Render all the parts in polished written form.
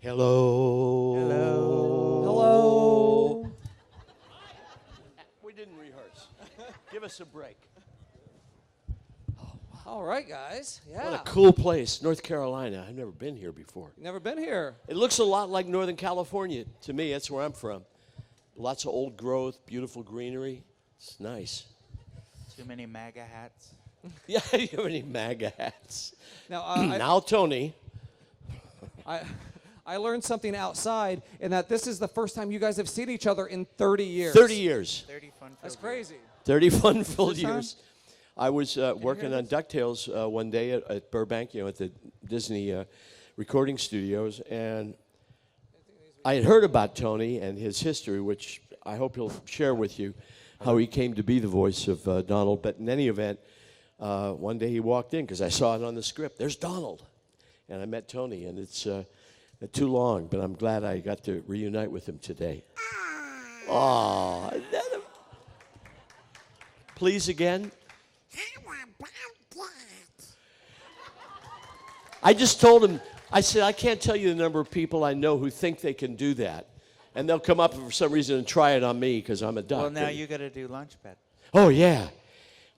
Hello. Hello. Hello. We didn't rehearse. Give us a break. All right, guys. Yeah. What a cool place, North Carolina. I've never been here before. Never been here. It looks a lot like Northern California to me. That's where I'm from. Lots of old growth, beautiful greenery. It's nice. Too many MAGA hats. Yeah, you have any MAGA hats? Now, Now, Tony. I learned something outside in that this is the first time you guys have seen each other in 30 years. 30 years. 30 fun-filled That's crazy. 30 fun-filled This time? years. I was working on DuckTales one day at Burbank, at the Disney recording studios, and I had heard about Tony and his history, which I hope he'll share with you, how he came to be the voice of Donald. But in any event, one day he walked in, because I saw it on the script. There's Donald. And I met Tony, and it's too long, but I'm glad I got to reunite with him today. Oh, please again. I just told him, I said, I can't tell you the number of people I know who think they can do that. And they'll come up for some reason and try it on me because I'm a duck. Well, now you got to do Launchpad. Oh, yeah.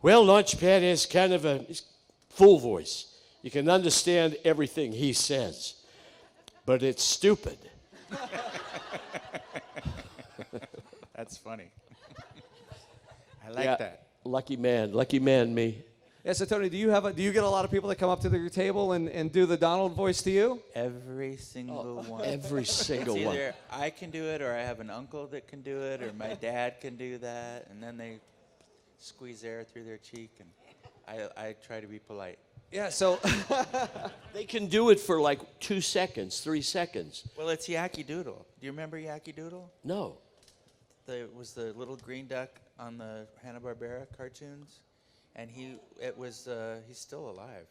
Well, Launchpad is kind of a full voice. You can understand everything he says, but it's stupid. That's funny. I like that. Lucky man, me. Yeah, so Tony, do you get a lot of people that come up to your table and do the Donald voice to you? Every single one. Every single it's one. either I can do it, or I have an uncle that can do it, or my dad can do that, and then they squeeze air through their cheek, and I try to be polite. Yeah, so They can do it for like 2 seconds, 3 seconds. Well, it's Yankee Doodle. Do you remember Yankee Doodle? No. It was the little green duck on the Hanna-Barbera cartoons, and he's still alive.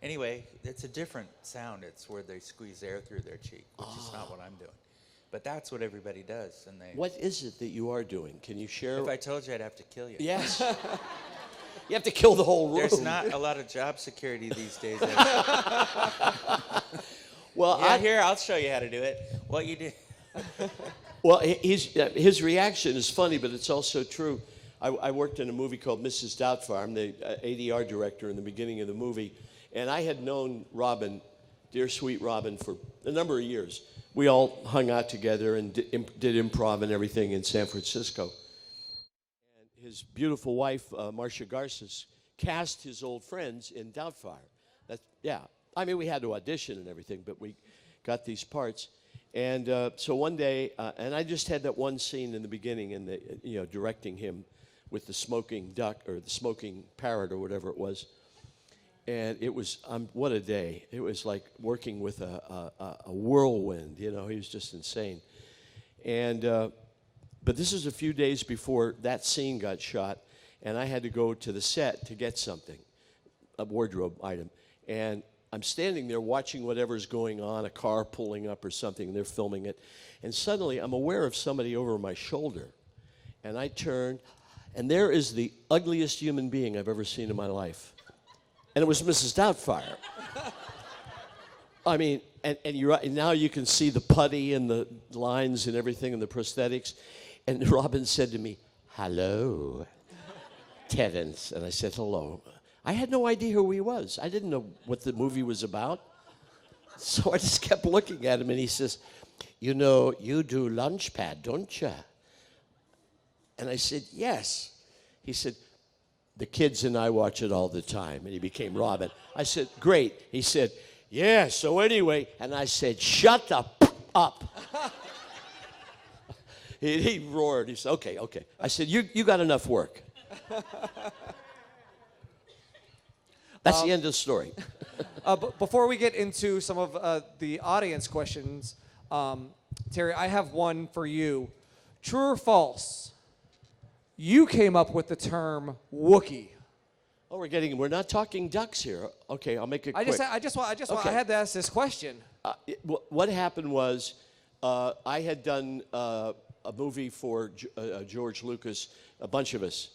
Anyway, it's a different sound. It's where they squeeze air through their cheek, which is not what I'm doing. But that's what everybody does. And What is it that you are doing? Can you share? If I told you, I'd have to kill you. Yes. You have to kill the whole room. There's not a lot of job security these days. Well, yeah, here, I'll show you how to do it. What you do. Well, his reaction is funny, but it's also true. I worked in a movie called Mrs. Doubtfire. I'm the ADR director in the beginning of the movie. And I had known Robin, dear sweet Robin, for a number of years. We all hung out together and did improv and everything in San Francisco. And his beautiful wife, Marcia Garces, cast his old friends in Doubtfire. I mean, we had to audition and everything, but we got these parts. And so one day, and I just had that one scene in the beginning, and directing him with the smoking duck or the smoking parrot or whatever it was. And it was what a day! It was like working with a whirlwind. He was just insane. And but this was a few days before that scene got shot, and I had to go to the set to get something, a wardrobe item, and I'm standing there watching whatever's going on, a car pulling up or something, and they're filming it. And suddenly I'm aware of somebody over my shoulder. And I turn, and there is the ugliest human being I've ever seen in my life. And it was Mrs. Doubtfire. I mean, and now you can see the putty and the lines and everything and the prosthetics. And Robin said to me, "Hello, Terence." And I said, "Hello." I had no idea who he was. I didn't know what the movie was about. So I just kept looking at him, and he says, "You do Launchpad, don't you?" And I said, "Yes." He said, "The kids and I watch it all the time." And he became Robin. I said, "Great." He said, "Yeah, so anyway." And I said, "Shut up." He roared. He said, okay. I said, you got enough work. That's the end of the story. Before we get into some of the audience questions, Terry, I have one for you. True or false? You came up with the term Wookiee. Oh, we're not talking ducks here. Okay, I'll make it quick. I had to ask this question. What happened was I had done a movie for George Lucas, a bunch of us,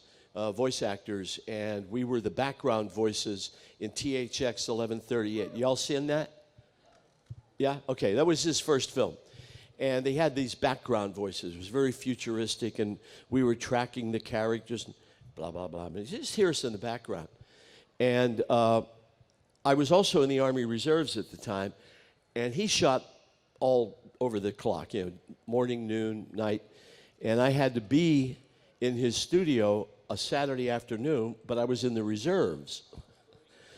voice actors, and we were the background voices in THX 1138. Y'all seen that? Yeah? Okay, that was his first film. And they had these background voices. It was very futuristic, and we were tracking the characters, and blah, blah, blah. But you just hear us in the background. And I was also in the Army Reserves at the time, and he shot all over the clock, morning, noon, night. And I had to be in his studio a Saturday afternoon, but I was in the reserves.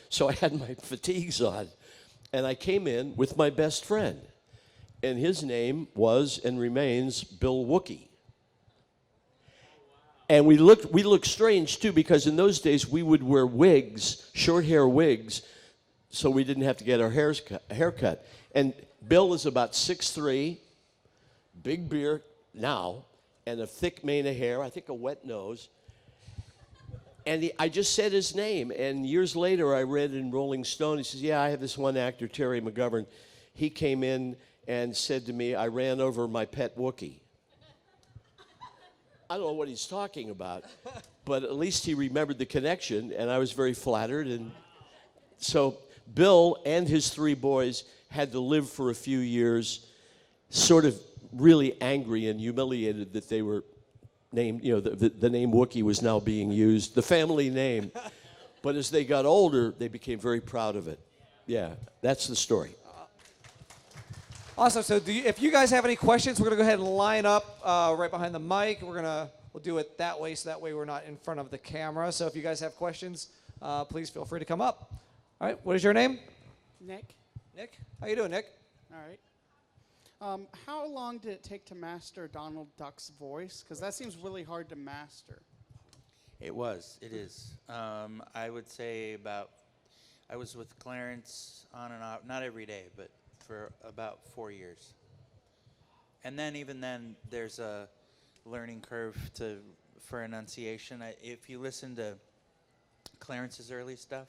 So I had my fatigues on. And I came in with my best friend. And his name was and remains Bill Wookie. And we looked strange, too, because in those days we would wear wigs, short hair wigs, so we didn't have to get our hair cut. And Bill is about 6'3", big beard now, and a thick mane of hair, I think a wet nose. And I just said his name, and years later I read in Rolling Stone, he says, yeah, I have this one actor, Terry McGovern. He came in and said to me, I ran over my pet Wookie. I don't know what he's talking about, but at least he remembered the connection, and I was very flattered. And so Bill and his 3 boys had to live for a few years, sort of really angry and humiliated that they were named, the name Wookie was now being used, the family name. But as they got older, they became very proud of it. Yeah, that's the story. Awesome. So if you guys have any questions, we're going to go ahead and line up right behind the mic. We'll do it that way, so that way we're not in front of the camera. So if you guys have questions, please feel free to come up. All right. What is your name? Nick. Nick. How you doing, Nick? All right. How long did it take to master Donald Duck's voice? Because that seems really hard to master. It is. I would say I was with Clarence on and off, not every day, but for about 4 years. And then even then, there's a learning curve for enunciation. If you listen to Clarence's early stuff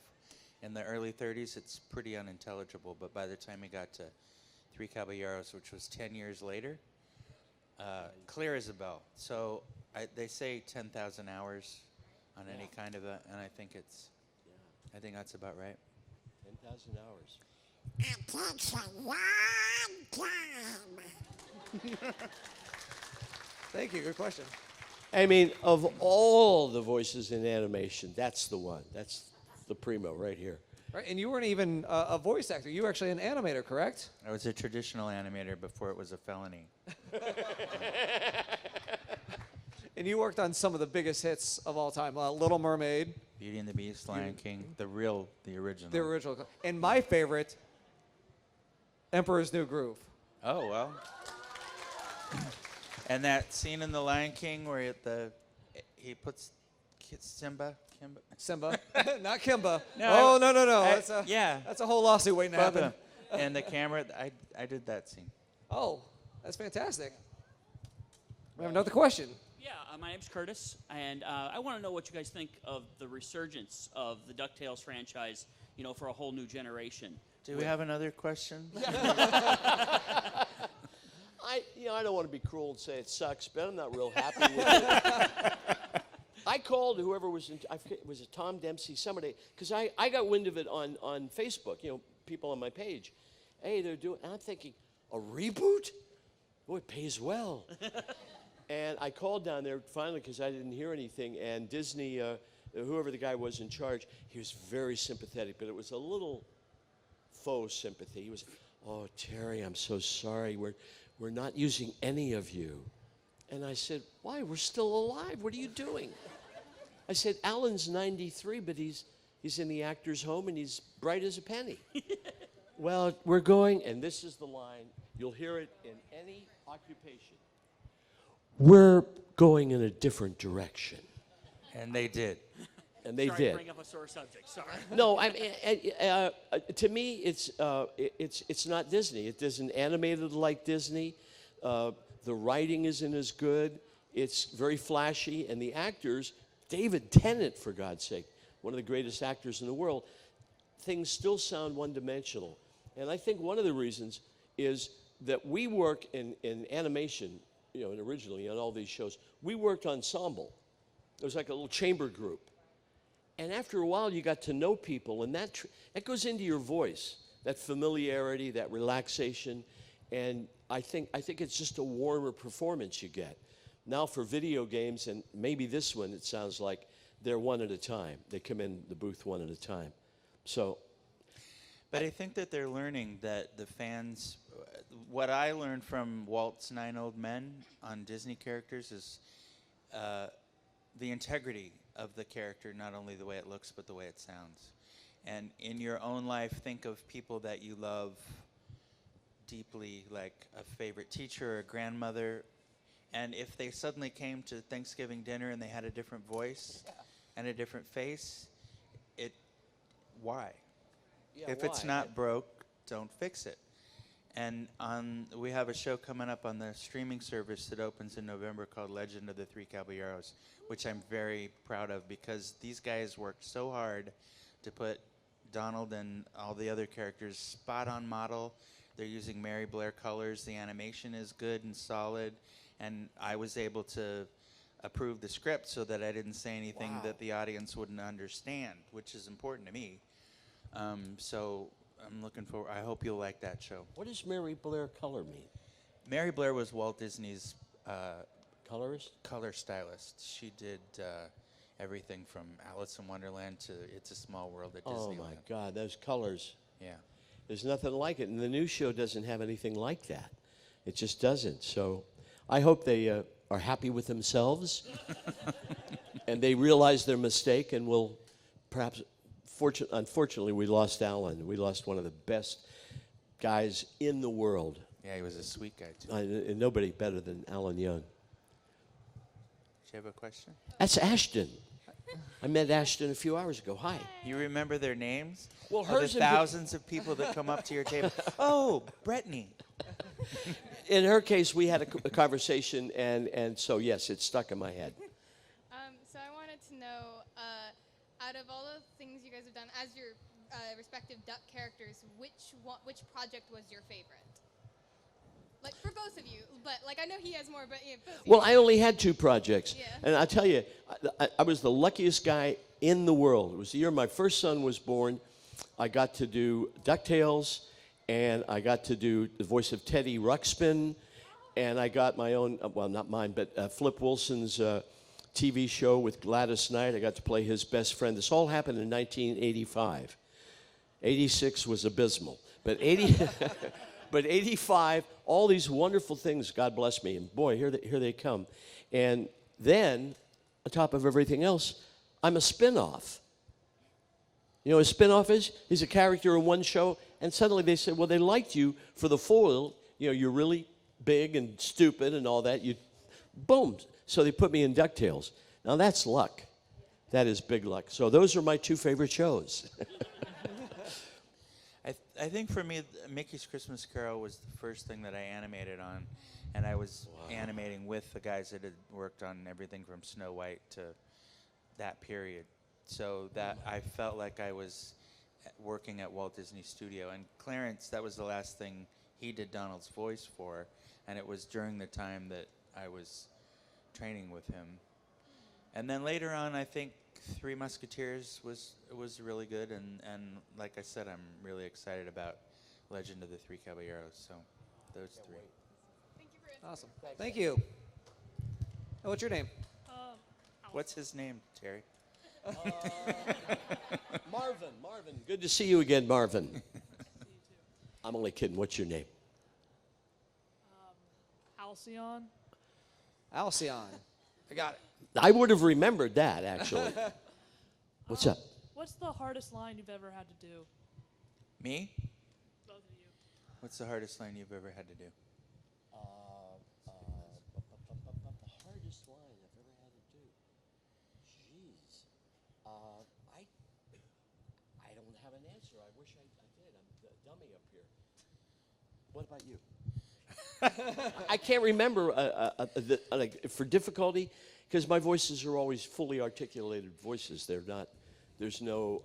in the early 30s, it's pretty unintelligible. But by the time he got to Three Caballeros, which was 10 years later, clear as a bell. So they say 10,000 hours on any kind of and I think that's about right. 10,000 hours. It takes a long time. Thank you. Good question. I mean, of all the voices in animation, that's the one. That's the primo right here. Right, and you weren't even a voice actor. You were actually an animator, correct? I was a traditional animator before it was a felony. And you worked on some of the biggest hits of all time, Little Mermaid. Beauty and the Beast, Lion King, the original. The original. And my favorite, Emperor's New Groove. Oh, well. And that scene in The Lion King where he puts Simba, not Kimba. No, No. That's a whole lawsuit waiting to happen. And the camera, I did that scene. Oh, that's fantastic. We have another question. Yeah, my name's Curtis, and I want to know what you guys think of the resurgence of the DuckTales franchise, for a whole new generation. Do we have another question? I don't want to be cruel and say it sucks, but I'm not real happy with it. I called whoever was was it Tom Dempsey, somebody, because I got wind of it on Facebook, people on my page. Hey, they're doing, and I'm thinking, a reboot? Boy, it pays well. And I called down there finally because I didn't hear anything, and Disney, whoever the guy was in charge, he was very sympathetic, but it was a little faux sympathy. He was, oh, Terry, I'm so sorry. We're not using any of you. And I said, why? We're still alive. What are you doing? I said, Alan's 93, but he's in the actor's home, and he's bright as a penny. Well, we're going, and this is the line. You'll hear it in any occupation. We're going in a different direction. And they did. And they Sorry did. to bring up a sore subject. Sorry. No, to me, it's not Disney. It isn't animated like Disney. The writing isn't as good. It's very flashy, and the actors, David Tennant, for God's sake, one of the greatest actors in the world, things still sound one-dimensional. And I think one of the reasons is that we work in animation, and originally on all these shows, we worked ensemble. It was like a little chamber group. And after a while, you got to know people, and that goes into your voice. that familiarity, that relaxation, and I think it's just a warmer performance you get. Now for video games, and maybe this one, it sounds like they're one at a time. They come in the booth one at a time. So, But I think that they're learning that the fans, what I learned from Walt's 9 Old Men on Disney characters is the integrity of the character, not only the way it looks, but the way it sounds. And in your own life, think of people that you love deeply, like a favorite teacher or a grandmother. And if they suddenly came to Thanksgiving dinner and they had a different voice and a different face, why? If it's not broke, don't fix it. And we have a show coming up on the streaming service that opens in November called Legend of the Three Caballeros, which I'm very proud of because these guys worked so hard to put Donald and all the other characters spot on model. They're using Mary Blair colors. The animation is good and solid. And I was able to approve the script so that I didn't say anything that the audience wouldn't understand, which is important to me. So I'm looking forward. I hope you'll like that show. what does Mary Blair color mean? Mary Blair was Walt Disney's Colorist? color stylist. She did everything from Alice in Wonderland to It's a Small World at Oh Disneyland. my God, those colors. Yeah. There's nothing like it. And the new show doesn't have anything like that. It just doesn't. So I hope they are happy with themselves and they realize their mistake and will perhaps, unfortunately, we lost Alan. We lost one of the best guys in the world. Yeah, he was a sweet guy, too. And nobody better than Alan Young. Do you have a question? That's Ashton. I met Ashton a few hours ago. Hi. You remember their names? Well, Of the hers and Vic- thousands of people that come up to your table. Oh, Brittany. In her case, we had a conversation, and so, yes, it stuck in my head. So I wanted to know, out of all the things you guys have done as your respective duck characters, which project was your favorite? Like for both of you, but like I know he has more, but yeah, both of Well, you. I only had 2 projects. Yeah. And I tell you, I was the luckiest guy in the world. It was the year my first son was born. I got to do DuckTales, and I got to do the voice of Teddy Ruxpin, and I got my own, well, not mine, but Flip Wilson's TV show with Gladys Knight. I got to play his best friend. This all happened in 1985. 86 was abysmal. But 85, all these wonderful things, God bless me. And boy, here they come. And then, on top of everything else, I'm a spin-off. You know what a spin-off is? He's a character in one show, and suddenly they say, well, they liked you for the foil. You know, you're really big and stupid and all that. Boom. So they put me in DuckTales. Now, that's luck. That is big luck. So those are my 2 favorite shows. I think for me, Mickey's Christmas Carol was the first thing that I animated on, and I was animating with the guys that had worked on everything from Snow White to that period. So that I felt like I was working at Walt Disney Studio. And Clarence, that was the last thing he did Donald's voice for, and it was during the time that I was training with him. And then later on, I think Three Musketeers was really good, and like I said, I'm really excited about Legend of the Three Caballeros. So those 3. Thank you for Awesome. Thank you. And what's your name? What's his name, Terry? Marvin. Good to see you again, Marvin. I'm only kidding. What's your name? Halcyon. Alcyon. I got it. I would have remembered that, actually. What's up? What's the hardest line you've ever had to do? Me? Both of you. What's the hardest line you've ever had to do? The hardest line I've ever had to do. Jeez. I don't have an answer. I wish I did. I'm the dummy up here. What about you? I can't remember like for difficulty because my voices are always fully articulated voices. They're not. There's no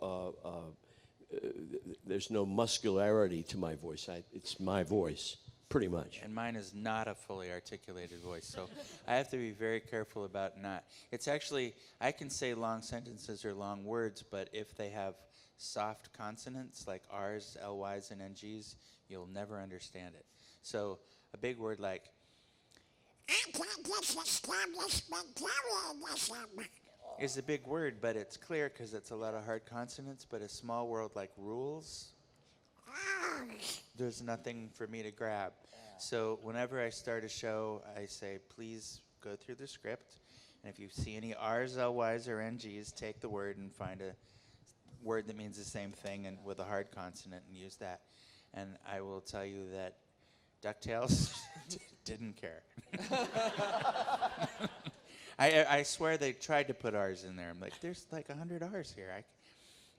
muscularity to my voice. It's my voice, pretty much. And mine is not a fully articulated voice, so I have to be very careful about not. It's actually, I can say long sentences or long words, but if they have soft consonants like R's, LY's, and NG's, you'll never understand it. So a big word like is a big word, but it's clear because it's a lot of hard consonants. But a small world like rules, there's nothing for me to grab. So whenever I start a show, I say, please go through the script. And if you see any R's, LY's, or NG's, take the word and find a word that means the same thing and with a hard consonant and use that. And I will tell you that DuckTales didn't care. I swear they tried to put R's in there. I'm like, there's like 100 R's here.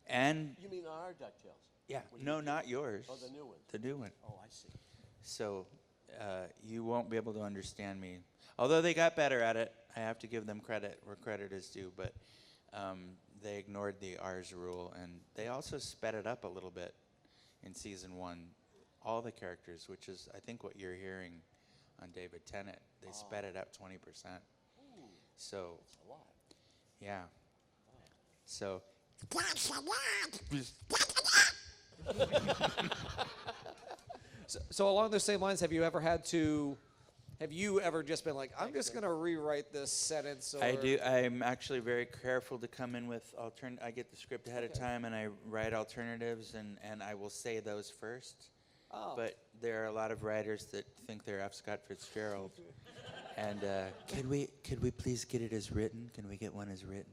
And You mean our DuckTales? yeah, no, not yours. Oh, the new one. The new one. Oh, I see. So you won't be able to understand me. Although they got better at it, I have to give them credit where credit is due. But they ignored the R's rule, and they also sped it up a little bit in season 1. All the characters, which is I think what you're hearing on David Tennant, they sped it up 20%. So That's a lot. yeah. So That's a lot. So along those same lines, have you ever just been like, I'm just going to rewrite this sentence? Or I do. I'm actually very careful to come in with I get the script ahead of time, and I write alternatives, and I will say those first. Oh. But there are a lot of writers that think they're F. Scott Fitzgerald. And could we please get it as written? Can we get one as written?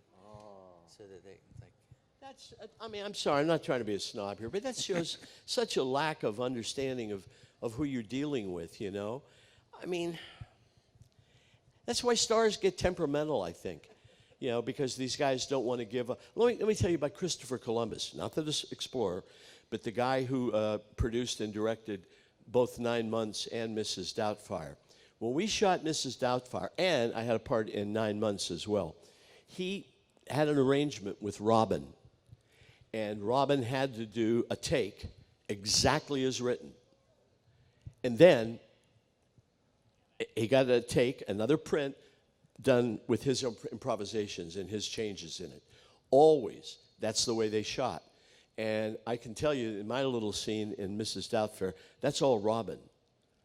So that they like. That's, I mean, I'm sorry, I'm not trying to be a snob here, but that shows such a lack of understanding of who you're dealing with, you know? I mean, that's why stars get temperamental, I think, you know, because these guys don't want to give up. Let me tell you about Christopher Columbus, not the explorer, but the guy who produced and directed both 9 Months and Mrs. Doubtfire. When we shot Mrs. Doubtfire, and I had a part in 9 Months as well, he had an arrangement with Robin, and Robin had to do a take exactly as written. And then he got a take, another print, done with his improvisations and his changes in it. Always, that's the way they shot. And I can tell you, in my little scene in Mrs. Doubtfire, that's all Robin.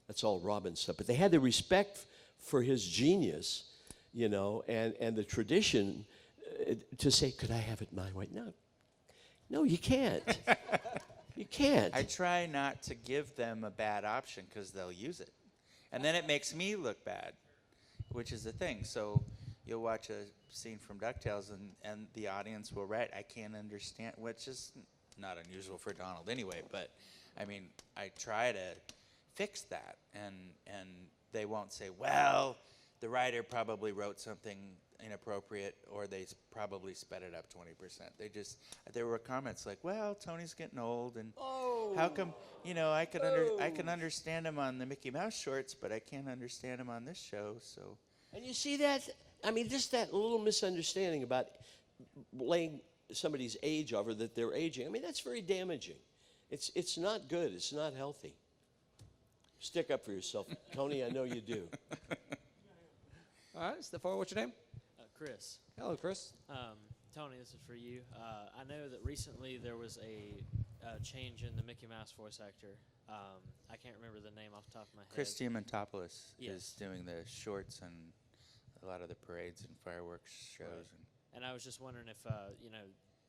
That's all Robin stuff. But they had the respect for his genius, you know, and the tradition to say, could I have it my way? No, you can't. You can't. I try not to give them a bad option because they'll use it. And then it makes me look bad, which is the thing. So you'll watch a scene from DuckTales and the audience will write, I can't understand, which is not unusual for Donald anyway. But, I mean, I try to fix that. And they won't say, well, the writer probably wrote something inappropriate or they probably sped it up 20%. There were comments like, well, Tony's getting old and how come, you know, I can understand him on the Mickey Mouse shorts, but I can't understand him on this show. So, and you see that? I mean, just that little misunderstanding about laying somebody's age over that they're aging. I mean, that's very damaging. It's not good. It's not healthy. Stick up for yourself. Tony, I know you do. All right, step forward. What's your name? Chris. Hello, Chris. Tony, this is for you. I know that recently there was a change in the Mickey Mouse voice actor. I can't remember the name off the top of my head. Chris Diamantopoulos Yes. is doing the shorts and a lot of the parades and fireworks shows. Right. And I was just wondering if, you know,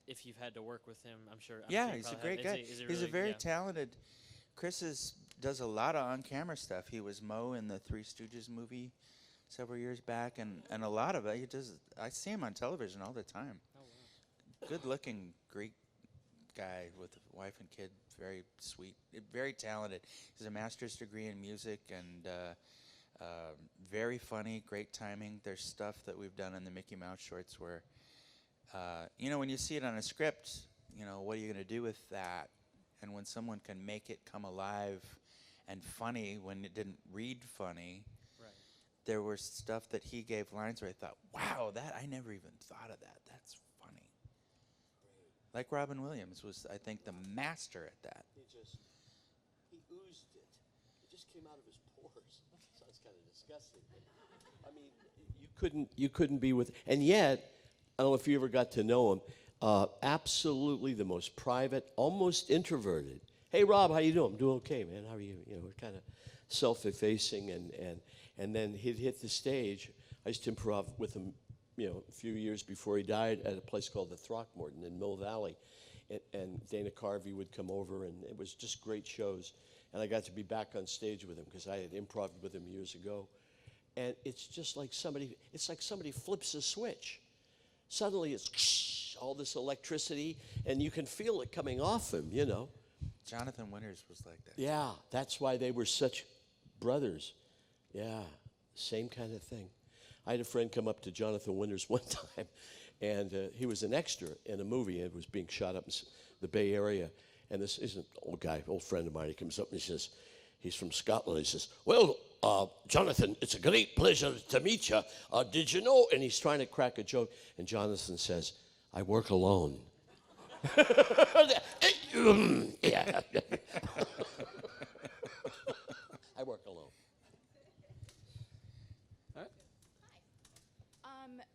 if you've had to work with him. I'm sure Yeah, you he's a probably great have. guy. Is he He's a really- very yeah. talented. Chris does a lot of on-camera stuff. He was Moe in the Three Stooges movie several years back, and a lot of it he does. I see him on television all the time. Oh, wow. Good-looking Greek guy with a wife and kid. Very sweet, very talented. He has a master's degree in music and very funny, great timing. There's stuff that we've done in the Mickey Mouse shorts where, you know, when you see it on a script, you know, what are you going to do with that? And when someone can make it come alive and funny when it didn't read funny, Right. there was stuff that he gave lines where I thought, wow, that I never even thought of that. That's funny. Like Robin Williams was, I think, the master at that. He oozed it. It just came out of his pores. Sounds kind of disgusting. But, I mean, you couldn't be with. And yet, I don't know if you ever got to know him. Absolutely the most private, almost introverted. Hey, Rob, how you doing? I'm doing okay, man. How are you? You know, we're kind of self-effacing, and then he'd hit the stage. I used to improv with him, you know, a few years before he died at a place called the Throckmorton in Mill Valley, and Dana Carvey would come over, and it was just great shows. And I got to be back on stage with him because I had improv with him years ago, and it's just like somebody flips a switch. Suddenly it's all this electricity, and you can feel it coming off him, you know. Jonathan Winters was like that. Yeah, that's why they were such brothers. Yeah, same kind of thing. I had a friend come up to Jonathan Winters one time, and he was an extra in a movie. It was being shot up in the Bay Area. And this is an old friend of mine. He comes up and he says, he's from Scotland. He says, well, Jonathan, it's a great pleasure to meet you. Did you know? And he's trying to crack a joke. And Jonathan says, I work alone. Yeah. I work alone.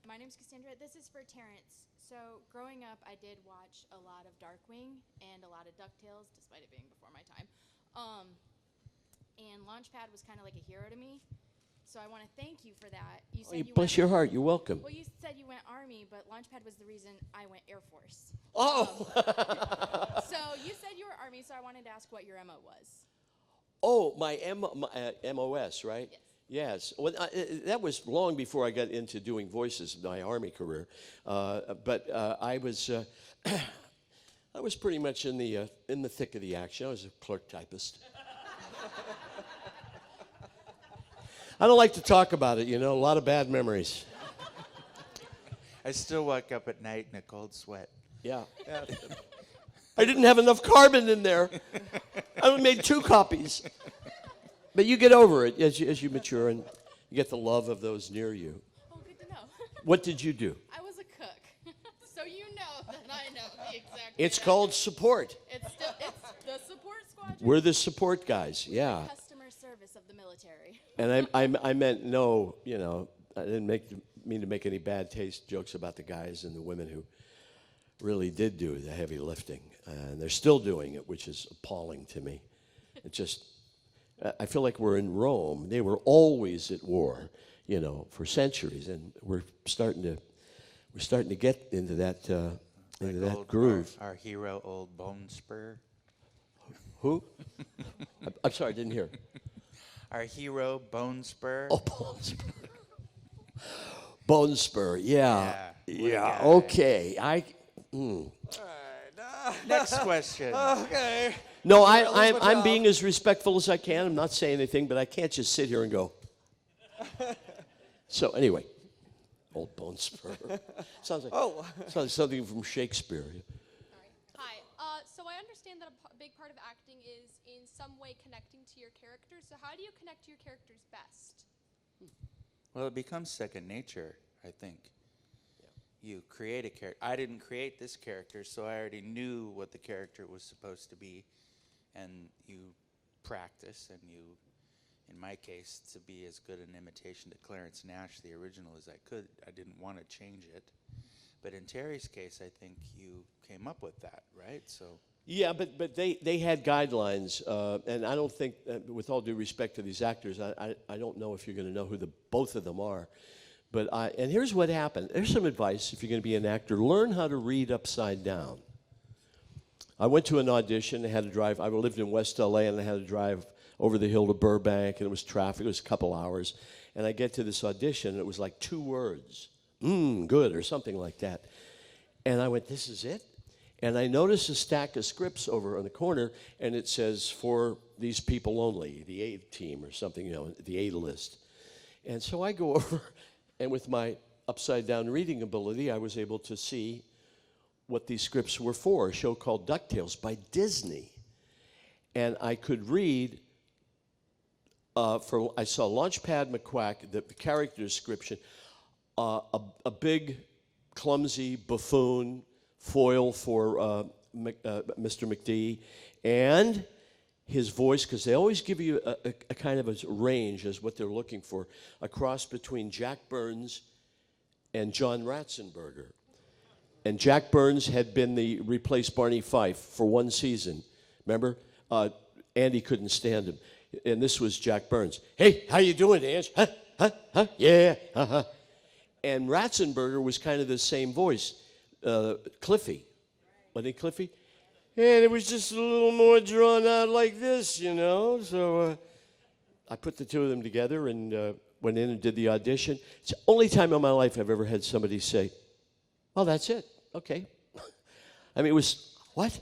My name's Cassandra. This is for Terence. So growing up, I did watch a lot of Darkwing and a lot of DuckTales, despite it being before my time. And Launchpad was kind of like a hero to me. So I want to thank you for that. You said Bless your heart. You're welcome. Well, you said you went Army, but Launchpad was the reason I went Air Force. Oh. So you said you were Army, so I wanted to ask what your MO was. Oh, my MOS, right? Yes. Yes. Well, that was long before I got into doing voices in my Army career. But I was pretty much in the thick of the action. I was a clerk typist. I don't like to talk about it, you know, a lot of bad memories. I still wake up at night in a cold sweat. Yeah. I didn't have enough carbon in there. I only made 2 copies. But you get over it as you mature and you get the love of those near you. Oh, good to know. What did you do? I was a cook. So you know that I know the exact. It's called support. It's the support squadron. We're the support guys, yeah. Customer service of the military. And I meant no, you know, I didn't mean to make any bad taste jokes about the guys and the women who really did do the heavy lifting. And they're still doing it, which is appalling to me. It just, I feel like we're in Rome. They were always at war, you know, for centuries. And we're starting to get into that, into that groove. Our hero, old Bone Spur. Who? I'm sorry, I didn't hear. Our hero, Bone Spur. Oh, Bone Spur. Bone Spur, yeah. Yeah, Okay. Next question. Okay. No, I'm being as respectful as I can. I'm not saying anything, but I can't just sit here and go. So anyway, old Bone Spur. Sounds like something from Shakespeare. Hi. So I understand that a big part of acting is in some way connecting to your characters. So how do you connect to your characters best? Well, it becomes second nature, I think. You create a character. I didn't create this character, so I already knew what the character was supposed to be. And you practice, and you, in my case, to be as good an imitation to Clarence Nash, the original, as I could. I didn't want to change it. But in Terry's case, I think you came up with that, right? So. Yeah, but they had guidelines, and I don't think, with all due respect to these actors, I don't know if you're going to know who both of them are. But and here's what happened. There's some advice if you're going to be an actor. Learn how to read upside down. I went to an audition. I had to drive. I lived in West L.A., and I had to drive over the hill to Burbank, and it was traffic. It was a couple hours. And I get to this audition, and it was like 2 words. Good, or something like that. And I went, this is it? And I noticed a stack of scripts over on the corner, and it says, for these people only, the A team or something, you know, the A list. And so I go over, and with my upside-down reading ability, I was able to see what these scripts were for, a show called DuckTales by Disney. And I could read, I saw Launchpad McQuack, the character description, a big, clumsy buffoon, foil for Mr. McD, and his voice, because they always give you a kind of a range as what they're looking for, a cross between Jack Burns and John Ratzenberger. and Jack Burns had been replaced Barney Fife for one season. Remember? Andy couldn't stand him. And this was Jack Burns. Hey, how you doing, Ange? Huh? Huh? Huh? Yeah. Uh-huh. And Ratzenberger was kind of the same voice. Cliffy. Wasn't he Cliffy? And it was just a little more drawn out like this, you know. So I put the two of them together and went in and did the audition. It's the only time in my life I've ever had somebody say, "Oh, that's it. Okay." I mean, it was, what?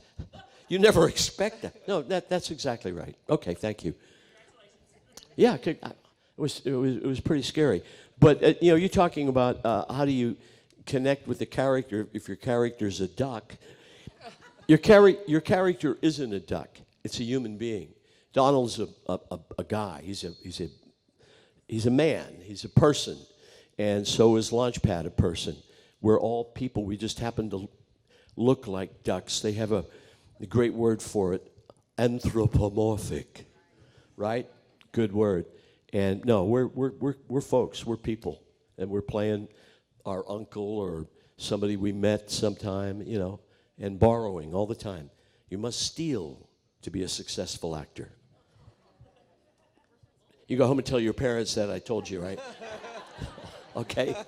You never expect that. No, that's exactly right. Okay, thank you. Yeah, it was pretty scary. But, you're talking about how do you connect with the character if your character's a duck. Your character isn't a duck. It's a human being. Donald's a guy. He's a man. He's a person. And so is Launchpad a person. We're all people. We just happen to look like ducks. They have a great word for it, anthropomorphic, right? Good word. And no, we're folks. We're people, and we're playing our uncle or somebody we met sometime, and borrowing all the time. You must steal to be a successful actor. You go home and tell your parents that I told you, right? Okay. Can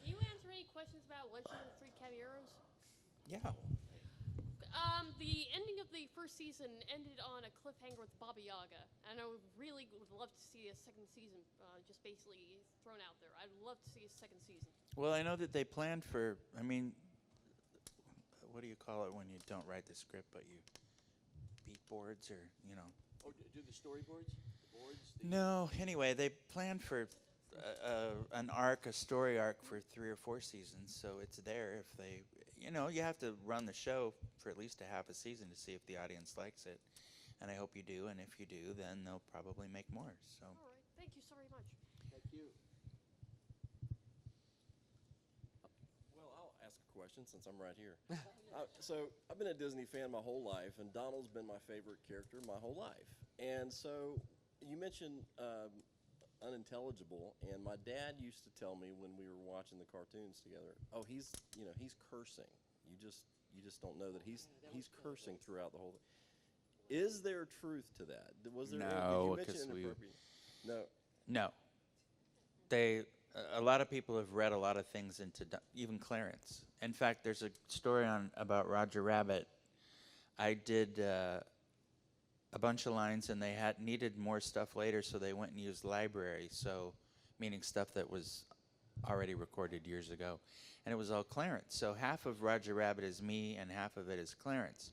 you answer any questions about Legend of the Three Caballeros? Yeah. The ending of the first season ended on a cliffhanger with Baba Yaga, and I really would love to see a second season, just basically thrown out there. I'd love to see a second season. Well, I know that they planned for, what do you call it when you don't write the script, but you beat boards or, Oh, do the storyboards? The boards? No, anyway, they planned for a story arc for 3 or 4 seasons, so it's there if they, you have to run the show for at least a half a season to see if the audience likes it, and I hope you do, and if you do, then they'll probably make more, so. All right, thank you so very much. Thank you. Well, I'll ask a question since I'm right here. So I've been a Disney fan my whole life, and Donald's been my favorite character my whole life. And so you mentioned unintelligible, and my dad used to tell me when we were watching the cartoons together, "Oh, he's cursing. You just don't know that he's cursing throughout the whole thing." Is there truth to that? Was there? No, did you mention 'cause inappropriate? No. No. A lot of people have read a lot of things into, even Clarence. In fact, there's a story about Roger Rabbit. I did a bunch of lines, and they needed more stuff later, so they went and used library, meaning stuff that was already recorded years ago. And it was all Clarence. So half of Roger Rabbit is me, and half of it is Clarence.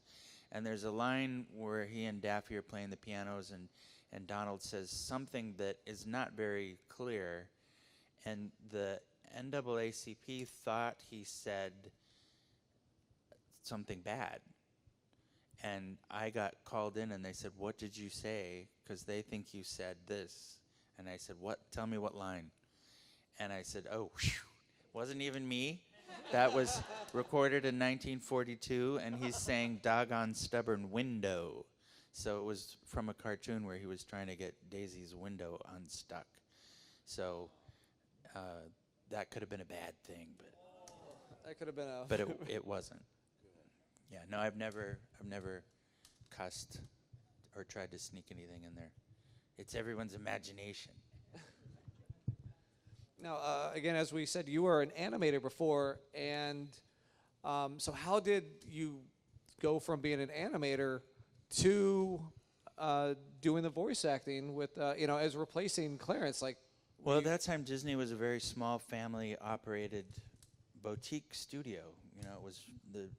And there's a line where he and Daffy are playing the pianos, and Donald says something that is not very clear, and the NAACP thought he said something bad. And I got called in, and they said, "What did you say?" Because they think you said this. And I said, "What? Tell me what line." And I said, "Oh, whew, wasn't even me. That was recorded in 1942, and he's saying doggone stubborn window." So it was from a cartoon where he was trying to get Daisy's window unstuck. So that could have been a bad thing, but That could have been a. but it wasn't. Yeah, no, I've never cussed or tried to sneak anything in there. It's everyone's imagination. Now, again, as we said, you were an animator before, and so how did you go from being an animator to doing the voice acting with, as replacing Clarence? Well, at that time, Disney was a very small, family-operated boutique studio. It was the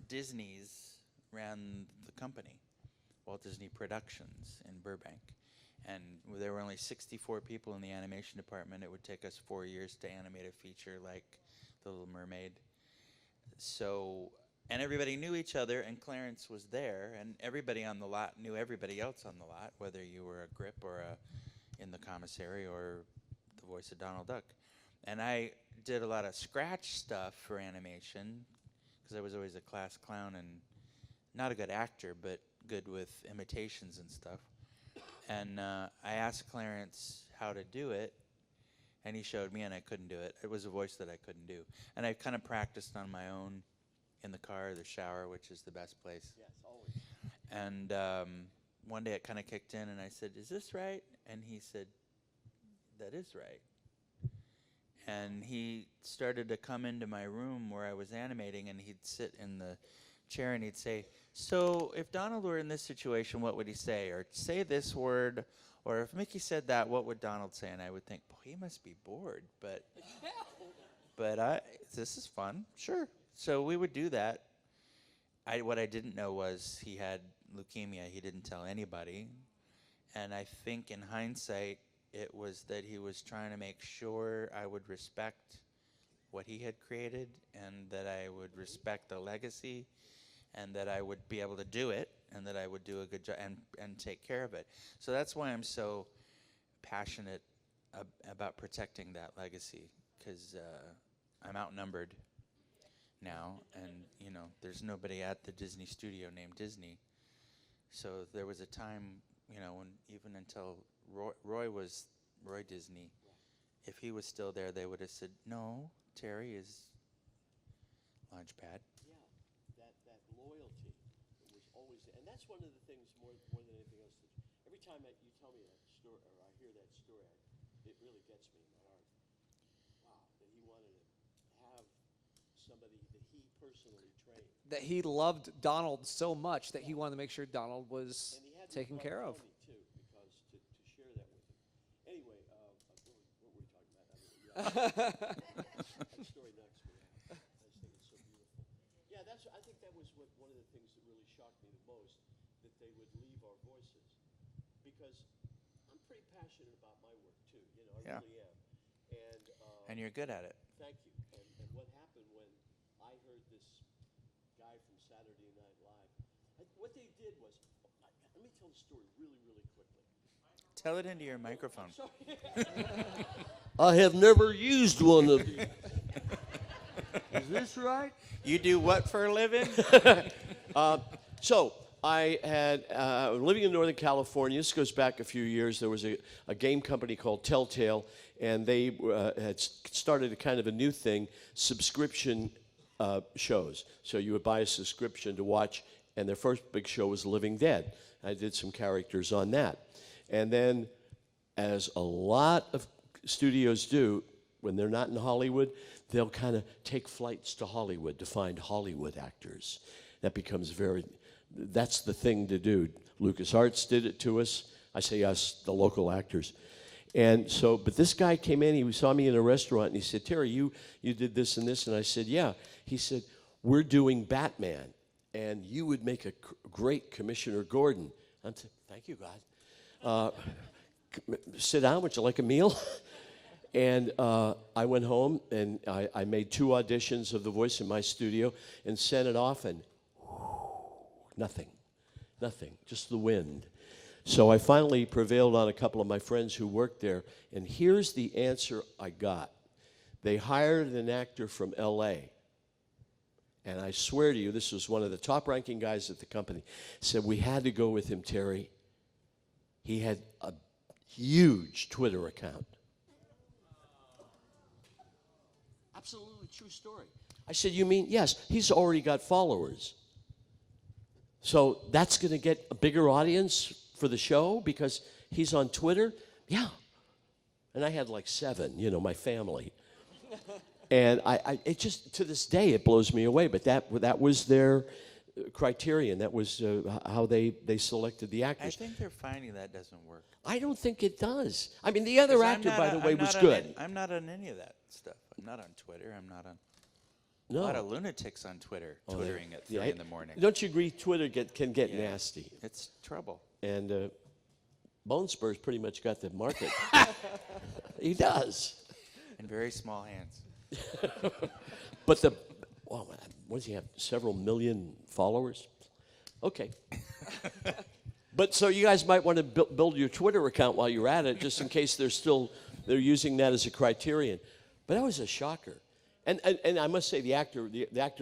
Disneys ran the company, Walt Disney Productions in Burbank. And there were only 64 people in the animation department. It would take us 4 years to animate a feature like The Little Mermaid. So, and everybody knew each other, and Clarence was there, and everybody on the lot knew everybody else on the lot, whether you were a grip or in the commissary or the voice of Donald Duck. And I did a lot of scratch stuff for animation, because I was always a class clown and not a good actor, but good with imitations and stuff. And I asked Clarence how to do it, And he showed me, and I couldn't do it. It was a voice that I couldn't do. And I kind of practiced on my own in the car, the shower, which is the best place. Yes, always. And one day it kind of kicked in, and I said, "Is this right?" And he said, "That is right." And he started to come into my room where I was animating, and he'd sit in the chair, and he'd say, "So if Donald were in this situation, what would he say? Or say this word? Or if Mickey said that, what would Donald say?" And I would think, "Boy, he must be bored, but this is fun, sure." So we would do that. What I didn't know was he had leukemia. He didn't tell anybody. And I think in hindsight, it was that he was trying to make sure I would respect what he had created, and that I would respect the legacy, and that I would be able to do it, and that I would do a good job and take care of it. So that's why I'm so passionate about protecting that legacy, because I'm outnumbered now, and there's nobody at the Disney studio named Disney. So there was a time, when even until Roy Disney, if he was still there, they would have said, "No, Terry is Launchpad." Yeah, that loyalty was always there. And that's one of the things more than anything else. That every time you tell me that story, or I hear that story, it really gets me in my heart. Wow, that he wanted to have somebody that he personally trained. That he loved Donald so much that he wanted to make sure Donald was And he had taken care of. too, because to share that with him. Anyway, what were we talking about? That story knocks me out. I just think it's so beautiful. Yeah, I think that was one of the things that really shocked me the most, that they would leave our voices, because I'm pretty passionate about my work too. I Yeah. really am. And you're good at it. Thank you. And what happened when I heard this guy from Saturday Night Live? What they did was, let me tell the story really, really quickly. Tell it into your microphone. I have never used one of these. Is this right? You do what for a living? So I had living in Northern California. This goes back a few years. There was a game company called Telltale, and they had started a kind of a new thing, subscription shows. So you would buy a subscription to watch, and their first big show was Living Dead. I did some characters on that. And then, as a lot of studios do, when they're not in Hollywood, they'll kind of take flights to Hollywood to find Hollywood actors. That becomes that's the thing to do. LucasArts did it to us. I say us, the local actors. And so, but this guy came in, he saw me in a restaurant, and he said, "Terry, you did this and this." And I said, "Yeah." He said, "We're doing Batman, and you would make a great Commissioner Gordon." I said, "Thank you, God. Sit down, would you like a meal?" And I went home, and I made 2 auditions of the voice in my studio and sent it off, and nothing, just the wind. So I finally prevailed on a couple of my friends who worked there, and here's the answer I got. They hired an actor from L.A., and I swear to you, this was one of the top-ranking guys at the company, said, "We had to go with him, Terry. He had a huge Twitter account." Absolutely true story. I said, "You mean?" "Yes, he's already got followers. So that's going to get a bigger audience for the show because he's on Twitter?" "Yeah." And I had like 7, my family. And it just, to this day, it blows me away. But that was their criterion. That was how they selected the actors. I think they're finding that doesn't work. I don't think it does. I mean, the other 'Cause actor, by the way, was good. I'm not on any of that stuff. I'm not on Twitter. I'm not on. No. A lot of lunatics on Twitter, twittering at 3 in the morning. Don't you agree Twitter can get nasty? It's trouble. And Bone Spur's pretty much got the market. He does. In very small hands. But what does he have? Several million followers? Okay. But so you guys might want to build your Twitter account while you're at it, just in case they're using that as a criterion. But that was a shocker. And I must say the actor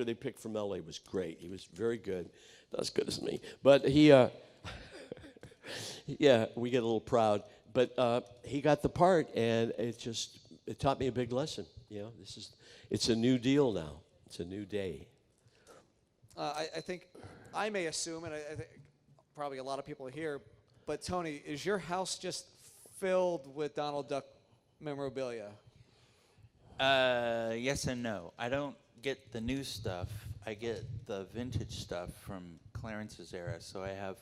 they picked from LA was great. He was very good. Not as good as me. But he yeah, we get a little proud. But he got the part, and it just it taught me a big lesson. You know, it's a new deal now. It's a new day. I think I may assume, and I think probably a lot of people here, but Tony, is your house just filled with Donald Duck memorabilia? Yes and no. I don't get the new stuff. I get the vintage stuff from Clarence's era. So I have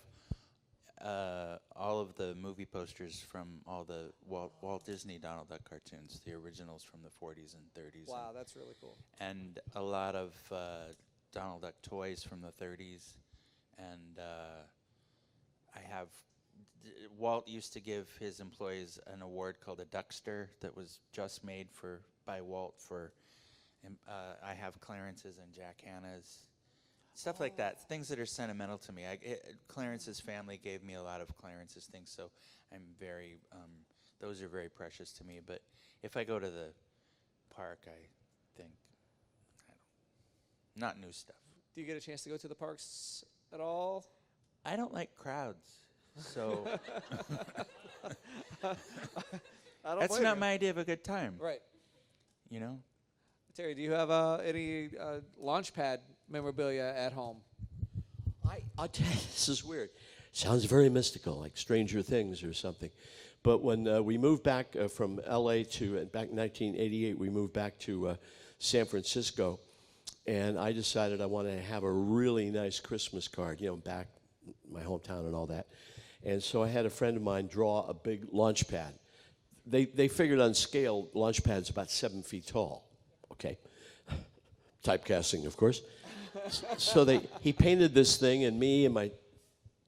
all of the movie posters from all the Walt Disney Donald Duck cartoons, the originals from the 40s and 30s. Wow, that's really cool. And a lot of Donald Duck toys from the 30s. And I have Walt used to give his employees an award called a Duckster that was just made by Walt for. I have Clarence's and Jack Hanna's, stuff like that. Things that are sentimental to me. Clarence's family gave me a lot of Clarence's things, so I'm very. Those are very precious to me. But if I go to the park, I think not new stuff. Do you get a chance to go to the parks at all? I don't like crowds. So that's not my idea of a good time. Right. You know? Terry, do you have any Launchpad memorabilia at home? I'll tell you, this is weird. Sounds very mystical, like Stranger Things or something. But when we moved back from L.A. back in 1988, we moved back to San Francisco, and I decided I wanted to have a really nice Christmas card, you know, back in my hometown and all that. And so I had a friend of mine draw a big Launchpad. They figured on scale, Launchpad's about 7 feet tall. Okay, typecasting, of course. So he painted this thing, and me and my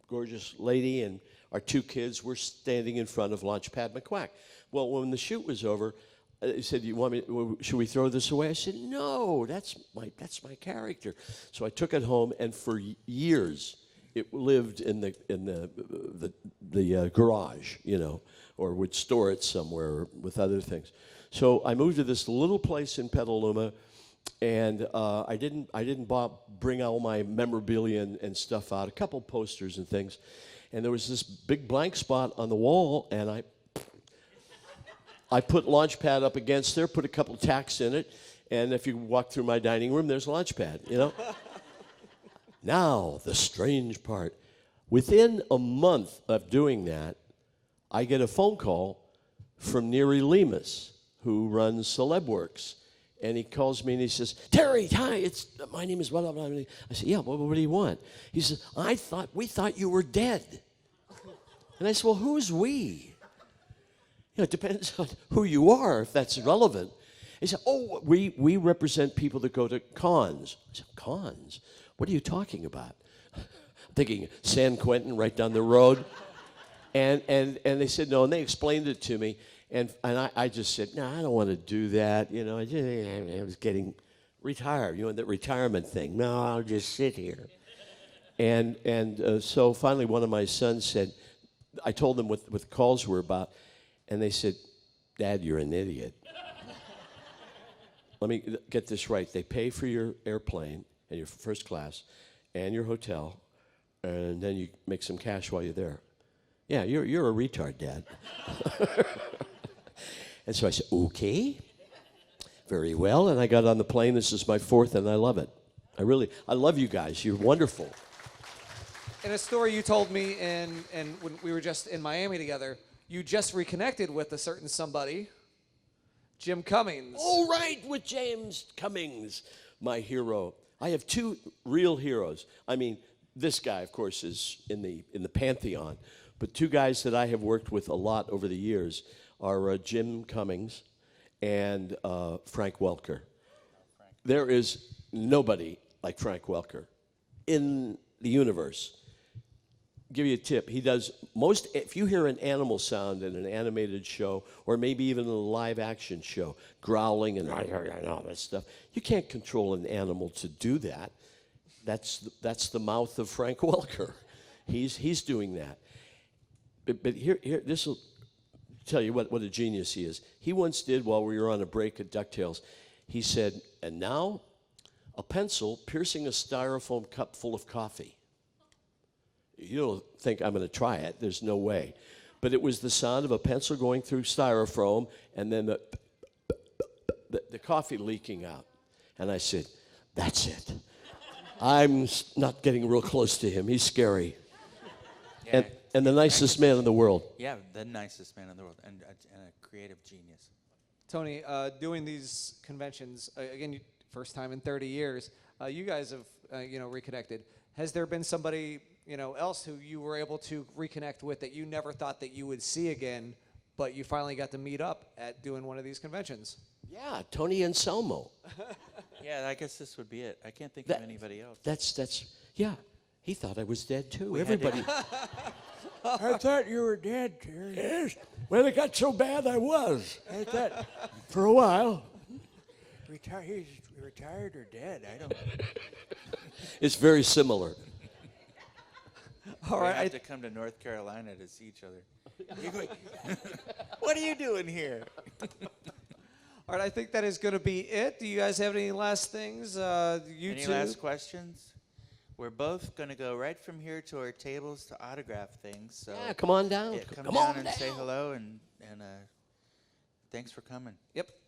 gorgeous lady and our 2 kids were standing in front of Launchpad McQuack. Well, when the shoot was over, he said, should we throw this away? I said, no, that's my character. So I took it home, and for years it lived in the garage, you know, or would store it somewhere with other things. So I moved to this little place in Petaluma, and I didn't bring all my memorabilia and stuff out, a couple posters and things, and there was this big blank spot on the wall, and I put Launchpad up against there, put a couple tacks in it, and if you walk through my dining room, there's Launchpad, you know. Now, the strange part. Within a month of doing that, I get a phone call from Neri Lemus, who runs CelebWorks. And he calls me and he says, Terry, hi, my name is blah, blah, blah. I said, yeah, what do you want? He says, we thought you were dead. And I said, well, who's we? You know, it depends on who you are, if that's relevant. He said, oh, we represent people that go to cons. I said, cons? What are you talking about? I'm thinking San Quentin right down the road. And they said, no, and they explained it to me. And I just said, no, I don't want to do that. You know, I was getting retired. You know, that retirement thing. No, I'll just sit here. And so finally one of my sons said, I told them what the calls were about, and they said, Dad, you're an idiot. Let me get this right. They pay for your airplane and your first class and your hotel, and then you make some cash while you're there. Yeah, you're a retard, Dad. And so I said, okay, very well. And I got on the plane. This is my 4th, and I love it. I love you guys. You're wonderful. In a story you told me, and when we were just in Miami together, you just reconnected with a certain somebody, Jim Cummings. Oh, right, with James Cummings, my hero. I have 2 real heroes. I mean, this guy, of course, is in the pantheon. But 2 guys that I have worked with a lot over the years are Jim Cummings and Frank Welker. There is nobody like Frank Welker in the universe. Give you a tip. He does most, if you hear an animal sound in an animated show, or maybe even in a live action show, growling and all that stuff, you can't control an animal to do that. That's the mouth of Frank Welker. He's doing that. But here, this will tell you what a genius he is. He once did, while we were on a break at DuckTales, he said, and now a pencil piercing a styrofoam cup full of coffee. You don't think I'm going to try it. There's no way. But it was the sound of a pencil going through styrofoam, and then the coffee leaking out. And I said, that's it. I'm not getting real close to him. He's scary. Yeah, And the nicest man in the world. yeah, the nicest man in the world, and a creative genius. Tony, doing these conventions again, first time in 30 years. You guys have reconnected. Has there been somebody else who you were able to reconnect with that you never thought that you would see again, but you finally got to meet up at doing one of these conventions? Yeah, Tony Anselmo. Yeah, I guess this would be it. I can't think of anybody else. That's yeah. He thought I was dead too. We had to- Everybody. I thought you were dead, Terry. Yes. Well, it got so bad I was I thought for a while. he's retired or dead. I don't. It's very similar. All We right. have to come to North Carolina to see each other. You're going, what are you doing here? All right, I think that is going to be it. Do you guys have any last things? You Any two? last questions? We're both going to go right from here to our tables to autograph things. So Yeah, come on down. yeah, come Come down on and say down. hello, and thanks for coming. Yep.